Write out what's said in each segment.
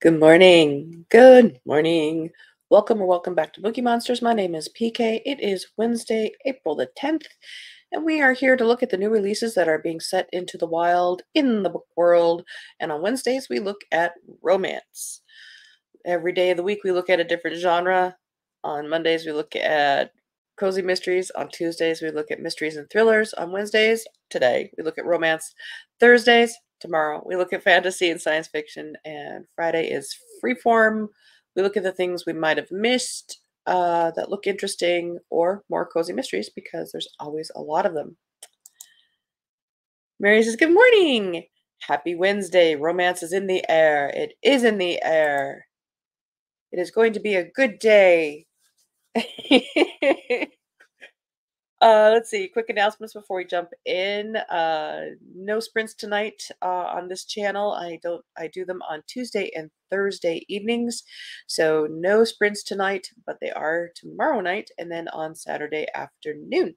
Good morning. Good morning. Welcome or welcome back to Bookie Monsters. My name is PK. It is Wednesday, April the 10th, and we are here to look at the new releases that are being set into the wild in the book world. And on Wednesdays, we look at romance. Every day of the week, we look at a different genre. On Mondays, we look at cozy mysteries. On Tuesdays, we look at mysteries and thrillers. On Wednesdays, today, we look at romance. Thursdays, tomorrow, we look at fantasy and science fiction. And Friday is freeform. We look at the things we might have missed that look interesting or more cozy mysteries because there's always a lot of them. Mary says, Good morning. Happy Wednesday. Romance is in the air. It is in the air. It is going to be a good day. Let's see. Quick announcements before we jump in. No sprints tonight on this channel. I do them on Tuesday and Thursday evenings. So no sprints tonight, but they are tomorrow night and then on Saturday afternoon.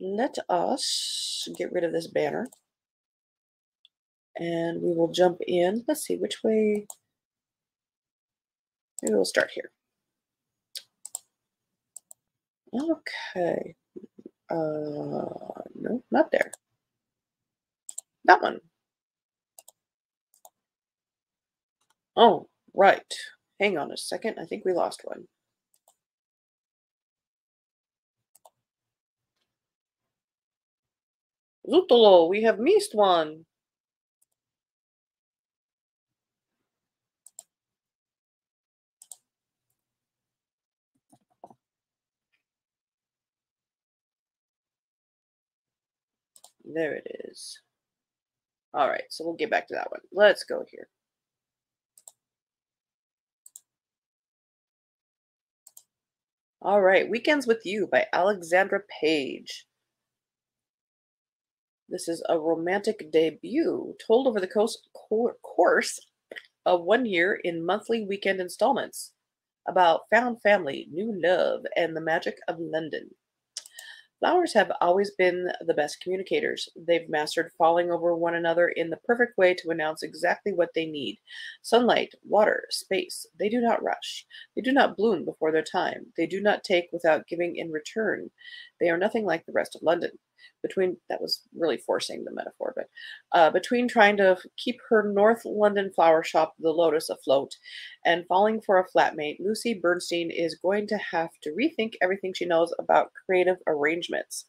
Let us get rid of this banner. And we will jump in. Let's see which way. Maybe we'll start here. Okay. No, not there. That one. Oh, right. Hang on a second. I think we lost one. Zutolo, we have missed one. There it is. All right, so we'll get back to that one. Let's go here. All right, Weekends with You by Alexandra Page. This is a romantic debut told over the course of 1 year in monthly weekend installments about found family, new love, and the magic of London. Flowers have always been the best communicators. They've mastered falling over one another in the perfect way to announce exactly what they need. Sunlight, water, space. They do not rush. They do not bloom before their time. They do not take without giving in return. They are nothing like the rest of London. That was really forcing the metaphor, but between trying to keep her North London flower shop, the Lotus, afloat and falling for a flatmate, Lucy Bernstein is going to have to rethink everything she knows about creative arrangements.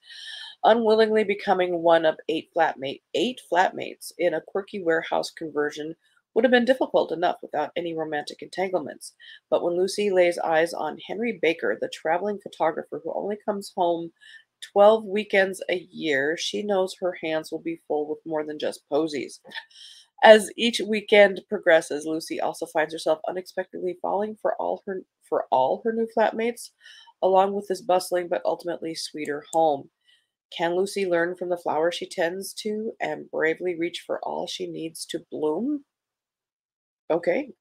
Unwillingly becoming one of eight flatmates in a quirky warehouse conversion would have been difficult enough without any romantic entanglements. But when Lucy lays eyes on Henry Baker, the traveling photographer who only comes home 12 weekends a year, she knows her hands will be full with more than just posies. As each weekend progresses, Lucy also finds herself unexpectedly falling for all her new flatmates, along with this bustling but ultimately sweeter home. Can Lucy learn from the flower she tends to and bravely reach for all she needs to bloom? Okay,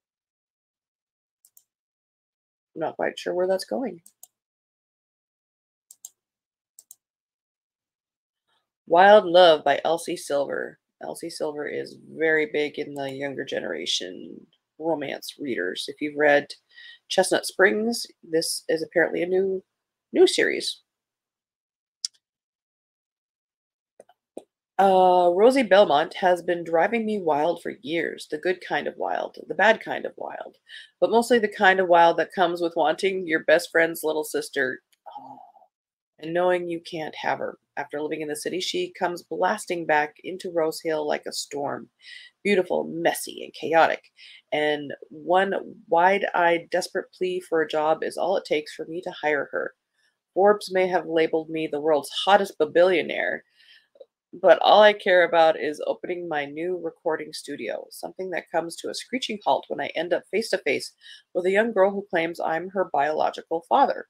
I'm not quite sure where that's going. Wild Love by Elsie Silver. Elsie Silver is very big in the younger generation romance readers. If you've read Chestnut Springs, this is apparently a new series. Rosie Belmont has been driving me wild for years. The good kind of wild, the bad kind of wild, but mostly the kind of wild that comes with wanting your best friend's little sister. Oh, and knowing you can't have her. After living in the city, she comes blasting back into Rose Hill like a storm. Beautiful, messy, and chaotic. And one wide eyed, desperate plea for a job is all it takes for me to hire her. Forbes may have labeled me the world's hottest billionaire, but all I care about is opening my new recording studio, something that comes to a screeching halt when I end up face to face with a young girl who claims I'm her biological father.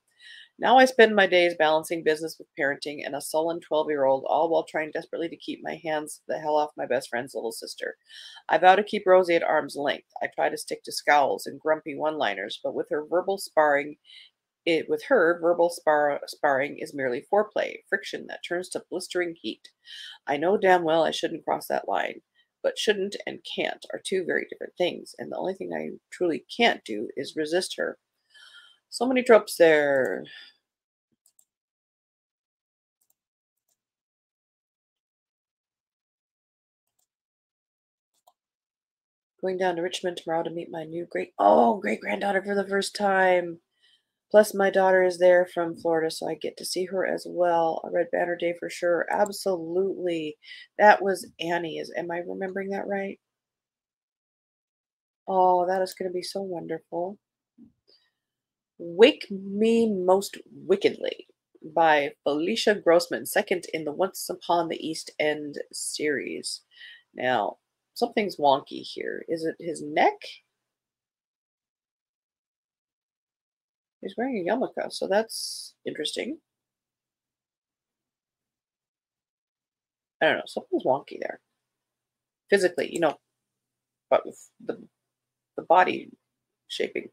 Now I spend my days balancing business with parenting and a sullen 12-year-old, all while trying desperately to keep my hands the hell off my best friend's little sister. I vow to keep Rosie at arm's length. I try to stick to scowls and grumpy one-liners, but with her, sparring is merely foreplay, friction that turns to blistering heat. I know damn well I shouldn't cross that line, but shouldn't and can't are two very different things, and the only thing I truly can't do is resist her. So many tropes there. Going down to Richmond tomorrow to meet my new great granddaughter for the first time. Plus, my daughter is there from Florida, so I get to see her as well. A red banner day for sure. Absolutely. That was Annie. Am I remembering that right? Oh, that is going to be so wonderful. Wake Me Most Wickedly by Felicia Grossman, second in the Once Upon the East End series. Now, something's wonky here. Is it his neck? He's wearing a yarmulke, so that's interesting. I don't know. Something's wonky there. Physically, but with the body shaping.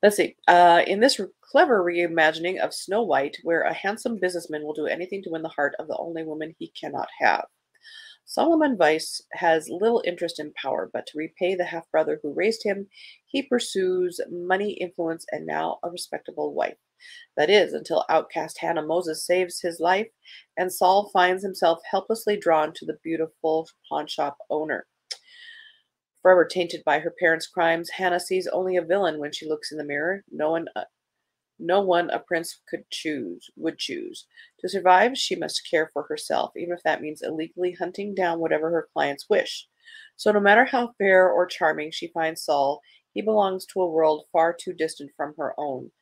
Let's see. In this clever reimagining of Snow White, where a handsome businessman will do anything to win the heart of the only woman he cannot have. Solomon Weiss has little interest in power, but to repay the half brother who raised him, he pursues money, influence, and now a respectable wife. That is, until outcast Hannah Moses saves his life, and Saul finds himself helplessly drawn to the beautiful pawnshop owner. Forever tainted by her parents' crimes, Hannah sees only a villain when she looks in the mirror. No one a prince would choose. To survive, she must care for herself, even if that means illegally hunting down whatever her clients wish. So no matter how fair or charming she finds Saul, he belongs to a world far too distant from her own.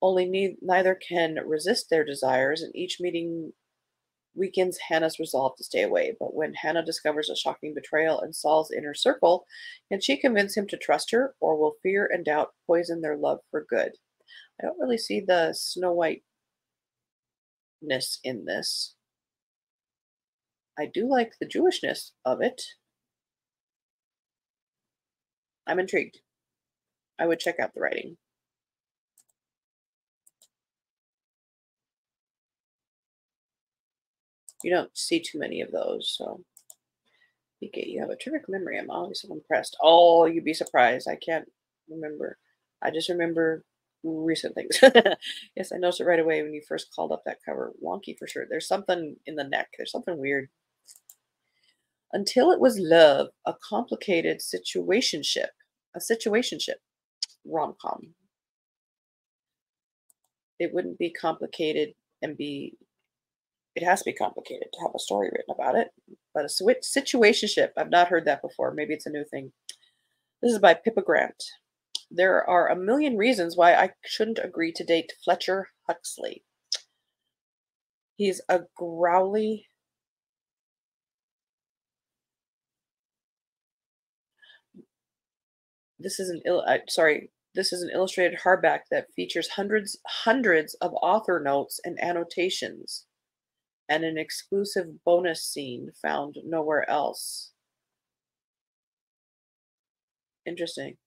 Only neither can resist their desires, and each meeting weakens Hannah's resolve to stay away. But when Hannah discovers a shocking betrayal in Saul's inner circle, can she convince him to trust her, or will fear and doubt poison their love for good? I don't really see the Snow Whiteness in this. I do like the Jewishness of it. I'm intrigued. I would check out the writing. You don't see too many of those, so okay, you have a terrific memory. I'm always so impressed. Oh, you'd be surprised. I can't remember. I just remember recent things. Yes, I noticed it right away when you first called up that cover. Wonky for sure. There's something in the neck. There's something weird. Until It Was Love, a complicated situationship rom-com. It wouldn't be complicated and be it has to be complicated to have a story written about it. But a situationship, I've not heard that before. Maybe it's a new thing. This is by Pippa Grant. There are a million reasons why I shouldn't agree to date Fletcher Huxley. He's a growly. This is This is an illustrated hardback that features hundreds of author notes and annotations, and an exclusive bonus scene found nowhere else. Interesting.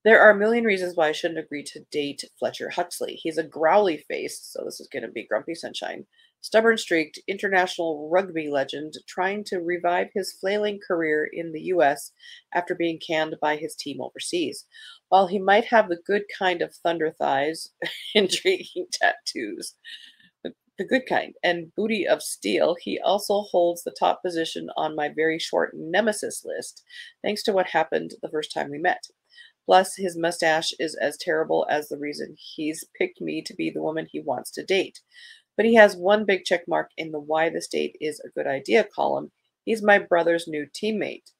There are a million reasons why I shouldn't agree to date Fletcher Huxley. He's a growly faced, so this is going to be Grumpy Sunshine, stubborn streaked international rugby legend trying to revive his flailing career in the US after being canned by his team overseas. While he might have the good kind of thunder thighs, intriguing tattoos, the good kind, and booty of steel, he also holds the top position on my very short nemesis list, thanks to what happened the first time we met. Plus, his mustache is as terrible as the reason he's picked me to be the woman he wants to date. But he has one big check mark in the why this date is a good idea column. He's my brother's new teammate.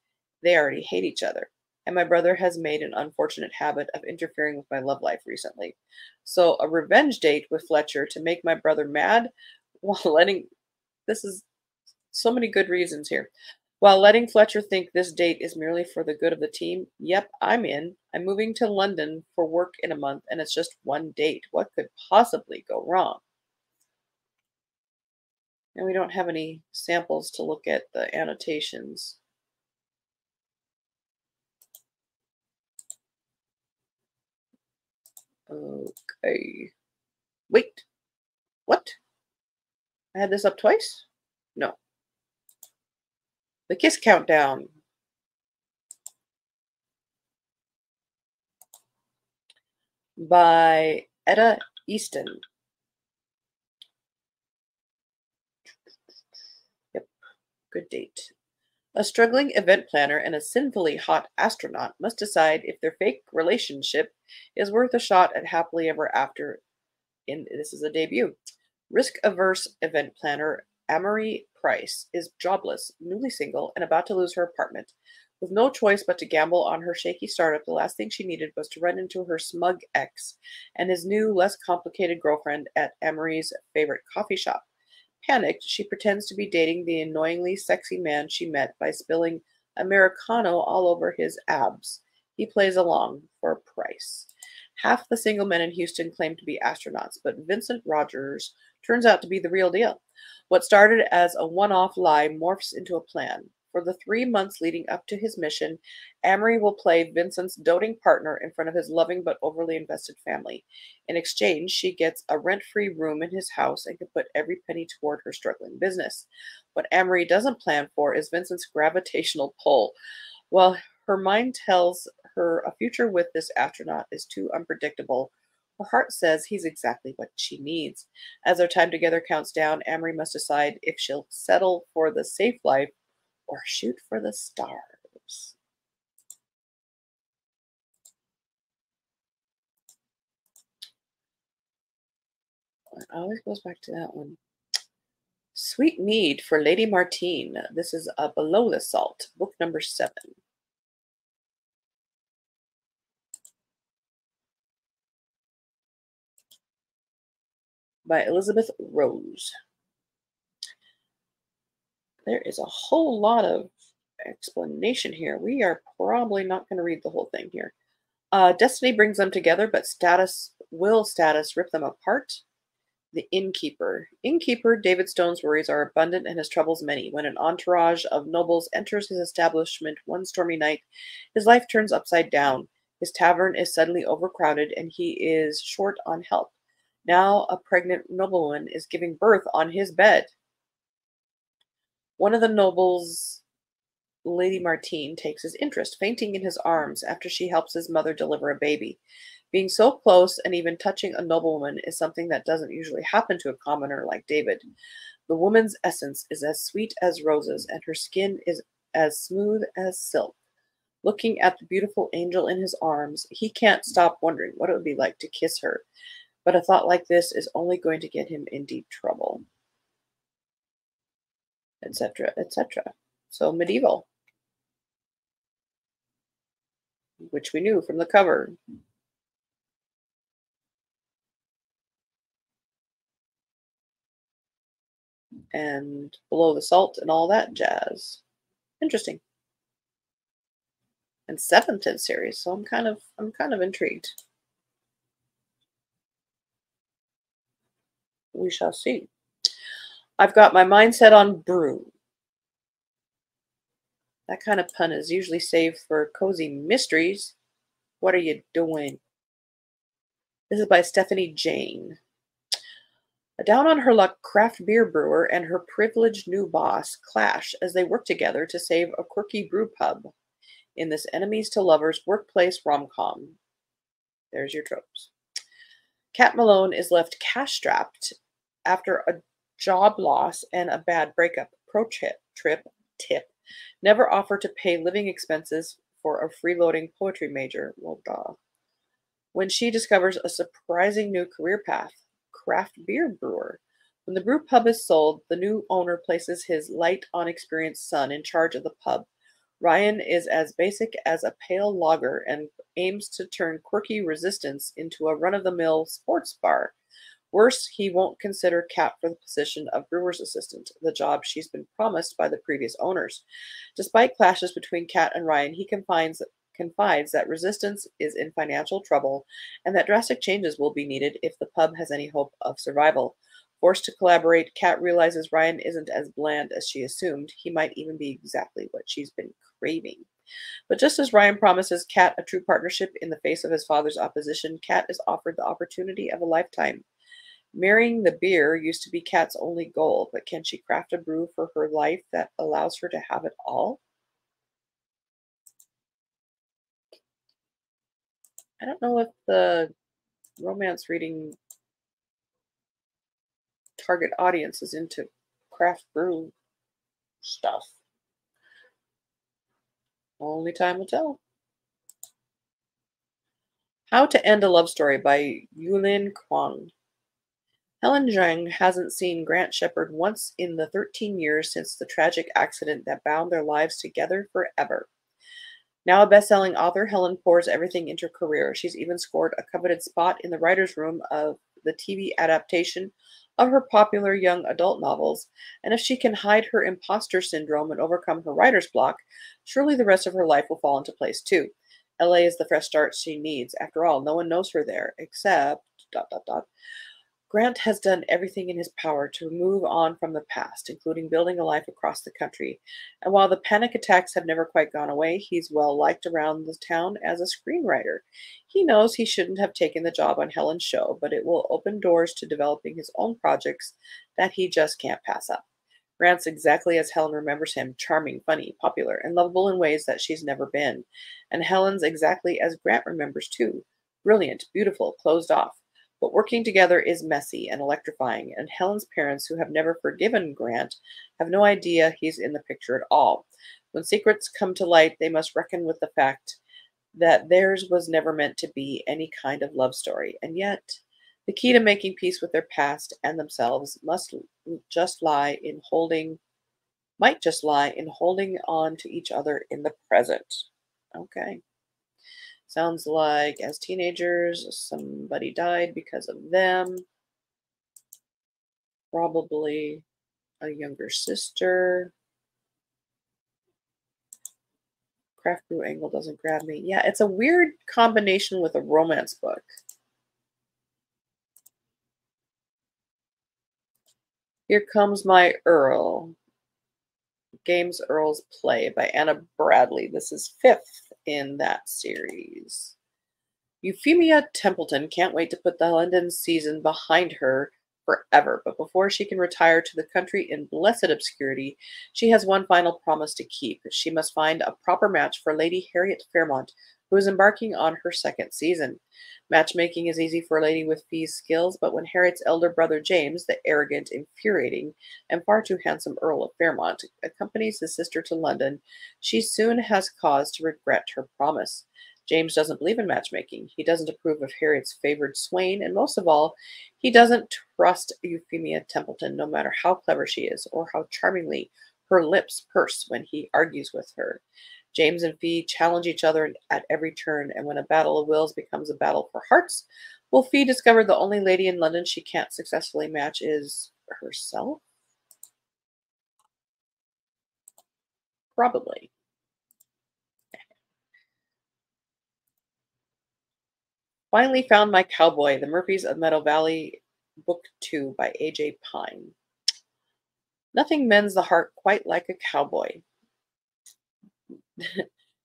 They already hate each other. And my brother has made an unfortunate habit of interfering with my love life recently. So a revenge date with Fletcher to make my brother mad while letting this is so many good reasons here. While letting Fletcher think this date is merely for the good of the team, yep, I'm in. I'm moving to London for work in a month, and it's just one date. What could possibly go wrong? And we don't have any samples to look at the annotations. Okay. Wait. What? I had this up twice? No. The Kiss Countdown. by Etta Easton. Yep, good date. A struggling event planner and a sinfully hot astronaut must decide if their fake relationship is worth a shot at happily ever after. This is a debut. Risk-averse event planner Amory Price is jobless, newly single, and about to lose her apartment. With no choice but to gamble on her shaky startup, the last thing she needed was to run into her smug ex and his new, less complicated girlfriend at Amory's favorite coffee shop. Panicked, she pretends to be dating the annoyingly sexy man she met by spilling Americano all over his abs. He plays along for a price. Half the single men in Houston claim to be astronauts, but Vincent Rogers turns out to be the real deal. What started as a one off lie morphs into a plan. For the 3 months leading up to his mission, Amory will play Vincent's doting partner in front of his loving but overly invested family. In exchange, she gets a rent free room in his house and can put every penny toward her struggling business. What Amory doesn't plan for is Vincent's gravitational pull. While her mind tells her a future with this astronaut is too unpredictable, her heart says he's exactly what she needs. As their time together counts down, Amory must decide if she'll settle for the safe life or shoot for the stars. It always goes back to that one. Sweet Mead for Lady Martine. This is a Below the Salt, book number 7 by Elizabeth Rose. There is a whole lot of explanation here. We are probably not going to read the whole thing here. Destiny brings them together, but status rip them apart. The innkeeper. Innkeeper David Stone's worries are abundant and his troubles many. When an entourage of nobles enters his establishment one stormy night, his life turns upside down. His tavern is suddenly overcrowded and he is short on help. Now a pregnant noblewoman is giving birth on his bed. One of the nobles, Lady Martine, takes his interest, fainting in his arms after she helps his mother deliver a baby. Being so close and even touching a noblewoman is something that doesn't usually happen to a commoner like David. The woman's essence is as sweet as roses, and her skin is as smooth as silk. Looking at the beautiful angel in his arms, he can't stop wondering what it would be like to kiss her. But a thought like this is only going to get him in deep trouble, etc., etc. So medieval, which we knew from the cover. And Below the Salt and all that jazz. Interesting. And seventh in series, so I'm kind of intrigued. We shall see. I've got my mind set on brew. That kind of pun is usually saved for cozy mysteries. What are you doing? This is by Stephanie Jane. A down on her luck craft beer brewer and her privileged new boss clash as they work together to save a quirky brew pub in this enemies to lovers workplace rom-com. There's your tropes. Kat Malone is left cash strapped after a job loss and a bad breakup. Pro tip. Never offer to pay living expenses for a freeloading poetry major. Well, duh. When she discovers a surprising new career path, craft beer brewer. When the brew pub is sold, the new owner places his light on experienced son in charge of the pub. Ryan is as basic as a pale lager and aims to turn quirky resistance into a run-of-the-mill sports bar. Worse, he won't consider Kat for the position of brewer's assistant, the job she's been promised by the previous owners. Despite clashes between Kat and Ryan, he confides that resistance is in financial trouble and that drastic changes will be needed if the pub has any hope of survival. Forced to collaborate, Kat realizes Ryan isn't as bland as she assumed. He might even be exactly what she's been craving. But just as Ryan promises Kat a true partnership in the face of his father's opposition, Kat is offered the opportunity of a lifetime. Marrying the beer used to be Kat's only goal, but can she craft a brew for her life that allows her to have it all? I don't know if the romance reading target audience is into craft brew stuff. Only time will tell. How to End a Love Story by Yulin Kwang. Helen Zhang hasn't seen Grant Shepard once in the 13 years since the tragic accident that bound their lives together forever. Now a best-selling author, Helen pours everything into her career. She's even scored a coveted spot in the writer's room of the TV adaptation of her popular young adult novels, and if she can hide her imposter syndrome and overcome her writer's block, surely the rest of her life will fall into place too. LA is the fresh start she needs. After all, no one knows her there, except dot dot dot. Grant has done everything in his power to move on from the past, including building a life across the country. And while the panic attacks have never quite gone away, he's well liked around the town as a screenwriter. He knows he shouldn't have taken the job on Helen's show, but it will open doors to developing his own projects that he just can't pass up. Grant's exactly as Helen remembers him, charming, funny, popular, and lovable in ways that she's never been. And Helen's exactly as Grant remembers too, brilliant, beautiful, closed off. But working together is messy and electrifying, and Helen's parents, who have never forgiven Grant, have no idea he's in the picture at all. When secrets come to light, they must reckon with the fact that theirs was never meant to be any kind of love story. And yet, the key to making peace with their past and themselves must just lie in holding, might just lie in holding on to each other in the present. Okay. Sounds like as teenagers, somebody died because of them. Probably a younger sister. Craft brew angle doesn't grab me. Yeah, it's a weird combination with a romance book. Here Comes My Earl. Games Earl's Play by Anna Bradley. This is 5th in that series. Euphemia Templeton can't wait to put the London season behind her forever, but before she can retire to the country in blessed obscurity, she has one final promise to keep. She must find a proper match for Lady Harriet Fairmont, who is embarking on her 2nd season. Matchmaking is easy for a lady with Fee's skills, but when Harriet's elder brother James, the arrogant, infuriating, and far too handsome Earl of Fairmont, accompanies his sister to London, she soon has cause to regret her promise. James doesn't believe in matchmaking. He doesn't approve of Harriet's favored swain, and most of all, he doesn't trust Euphemia Templeton, no matter how clever she is or how charmingly her lips purse when he argues with her. James and Fee challenge each other at every turn, and when a battle of wills becomes a battle for hearts, will Fee discover the only lady in London she can't successfully match is herself? Probably. Finally Found My Cowboy, The Murphys of Meadow Valley, Book 2 by A.J. Pine. Nothing mends the heart quite like a cowboy.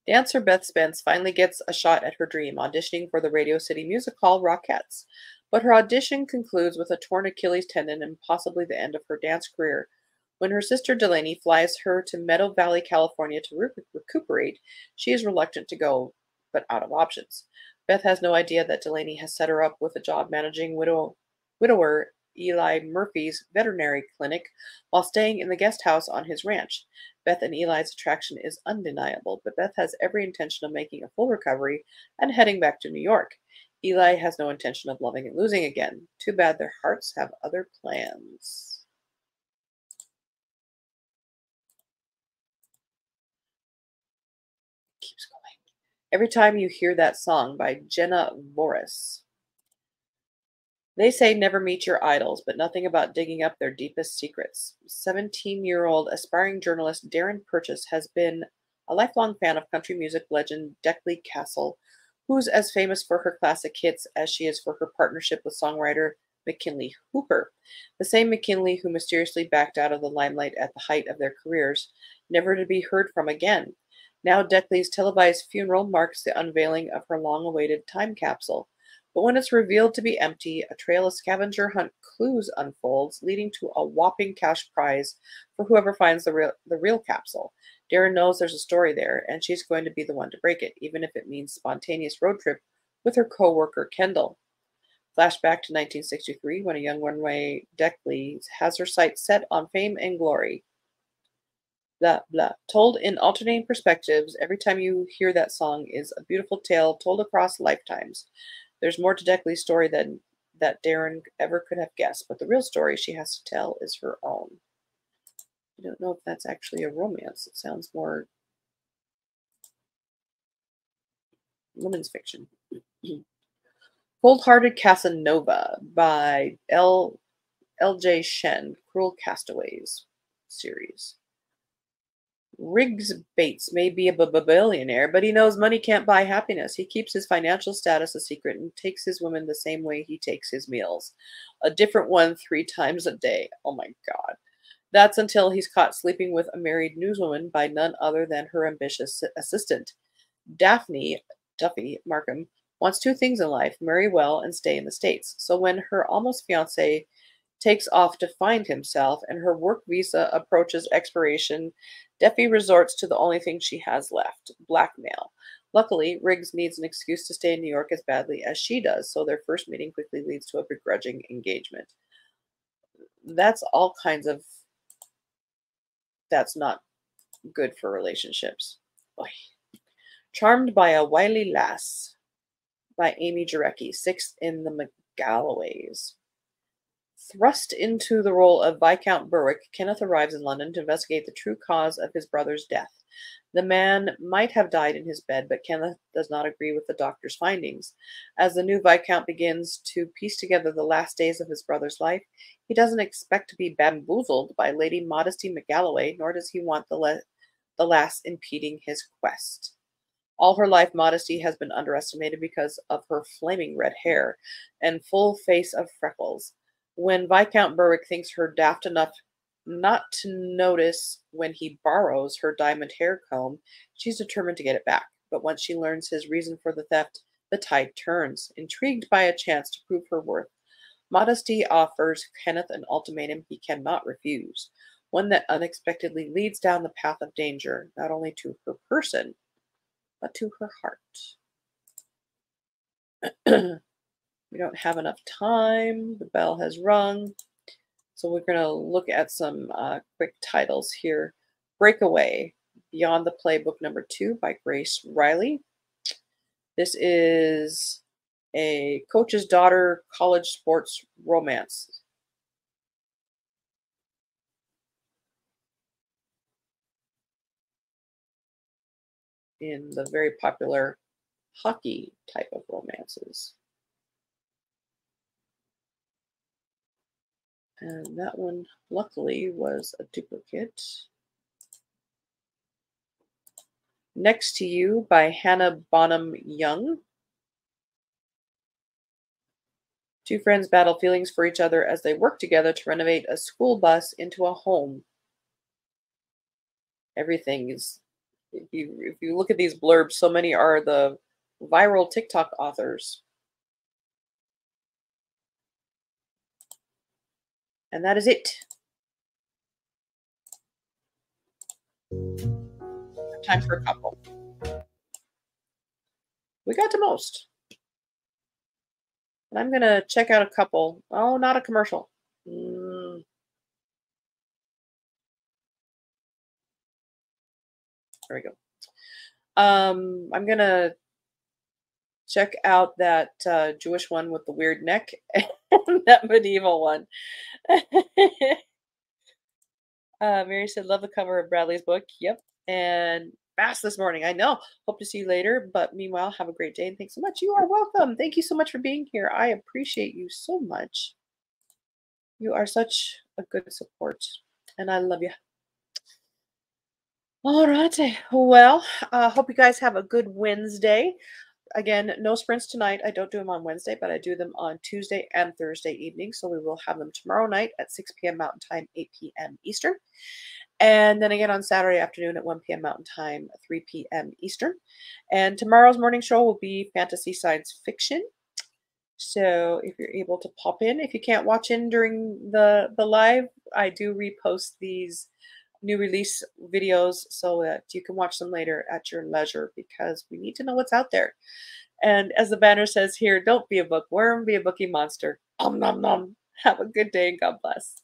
Dancer Beth Spence finally gets a shot at her dream, auditioning for the Radio City music hall Rockettes. But her audition concludes with a torn Achilles tendon and possibly the end of her dance career. When her sister Delaney flies her to Meadow Valley, California to recuperate, she is reluctant to go, but out of options. Beth has no idea that Delaney has set her up with a job managing widower Eli Murphy's veterinary clinic while staying in the guest house on his ranch. Beth and Eli's attraction is undeniable, but Beth has every intention of making a full recovery and heading back to New York. Eli has no intention of loving and losing again. Too bad their hearts have other plans. Keeps going. Every Time You Hear That Song by Jenna Voris. They say never meet your idols, but nothing about digging up their deepest secrets. 17-year-old aspiring journalist Darren Purchase has been a lifelong fan of country music legend Deckley Castle, who's as famous for her classic hits as she is for her partnership with songwriter McKinley Hooper, the same McKinley who mysteriously backed out of the limelight at the height of their careers, never to be heard from again. Now Deckley's televised funeral marks the unveiling of her long-awaited time capsule. But when it's revealed to be empty, a trail of scavenger hunt clues unfolds, leading to a whopping cash prize for whoever finds the real capsule. Darren knows there's a story there, and she's going to be the one to break it, even if it means spontaneous road trip with her co-worker Kendall. Flashback to 1963 when a young runway Deckley has her sights set on fame and glory. Blah, blah. Told in alternating perspectives, every time you hear that song is a beautiful tale told across lifetimes. There's more to Deckley's story than that Darren ever could have guessed, but the real story she has to tell is her own. I don't know if that's actually a romance. It sounds more women's fiction. Cold-Hearted Casanova by L.J. Shen, Cruel Castaways series. Riggs Bates may be a billionaire, but he knows money can't buy happiness. He keeps his financial status a secret and takes his women the same way he takes his meals. A different one 3 times a day. Oh my God. That's until he's caught sleeping with a married newswoman by none other than her ambitious assistant. Duffy Markham, wants 2 things in life, marry well and stay in the States. So when her almost fiancé takes off to find himself and her work visa approaches expiration, Duffy resorts to the only thing she has left, blackmail. Luckily, Riggs needs an excuse to stay in New York as badly as she does, so their first meeting quickly leads to a begrudging engagement. That's all kinds of... That's not good for relationships. Oy. Charmed by a Wily Lass by Amy Jarecki, 6th in the McGalloways. Thrust into the role of Viscount Berwick, Kenneth arrives in London to investigate the true cause of his brother's death. The man might have died in his bed, but Kenneth does not agree with the doctor's findings. As the new Viscount begins to piece together the last days of his brother's life, he doesn't expect to be bamboozled by Lady Modesty McGalloway, nor does he want the lass impeding his quest. All her life, Modesty has been underestimated because of her flaming red hair and full face of freckles. When Viscount Berwick thinks her daft enough not to notice when he borrows her diamond hair comb, she's determined to get it back. But once she learns his reason for the theft, the tide turns. Intrigued by a chance to prove her worth, Modesty offers Kenneth an ultimatum he cannot refuse, one that unexpectedly leads down the path of danger, not only to her person, but to her heart. We don't have enough time. The bell has rung. So we're going to look at some quick titles here. Breakaway, Beyond the Playbook number 2 by Grace Riley. This is a coach's daughter college sports romance. In the very popular hockey type of romances. And that one, luckily, was a duplicate. Next to You by Hannah Bonham Young. 2 friends battle feelings for each other as they work together to renovate a school bus into a home. Everything is, if you look at these blurbs, so many are the viral TikTok authors. And that is it. Time for a couple. We got to most. And I'm going to check out a couple. Oh, not a commercial. There we go. I'm going to check out that Jewish one with the weird neck and that medieval one. Mary said, love the cover of Bradley's book. Yep. And fast this morning. I know. Hope to see you later. But meanwhile, have a great day. And thanks so much. You are welcome. Thank you so much for being here. I appreciate you so much. You are such a good support. And I love you. All right. Well, hope you guys have a good Wednesday. Again, no sprints tonight. I don't do them on Wednesday, but I do them on Tuesday and Thursday evening. So we will have them tomorrow night at 6 p.m. Mountain Time, 8 p.m. Eastern. And then again on Saturday afternoon at 1 p.m. Mountain Time, 3 p.m. Eastern. And tomorrow's morning show will be fantasy science fiction. So if you're able to pop in, if you can't watch in during the live, I do repost these new release videos so that you can watch them later at your leisure because we need to know what's out there. And as the banner says here, don't be a bookworm, be a bookie monster. Nom nom nom. Have a good day and God bless.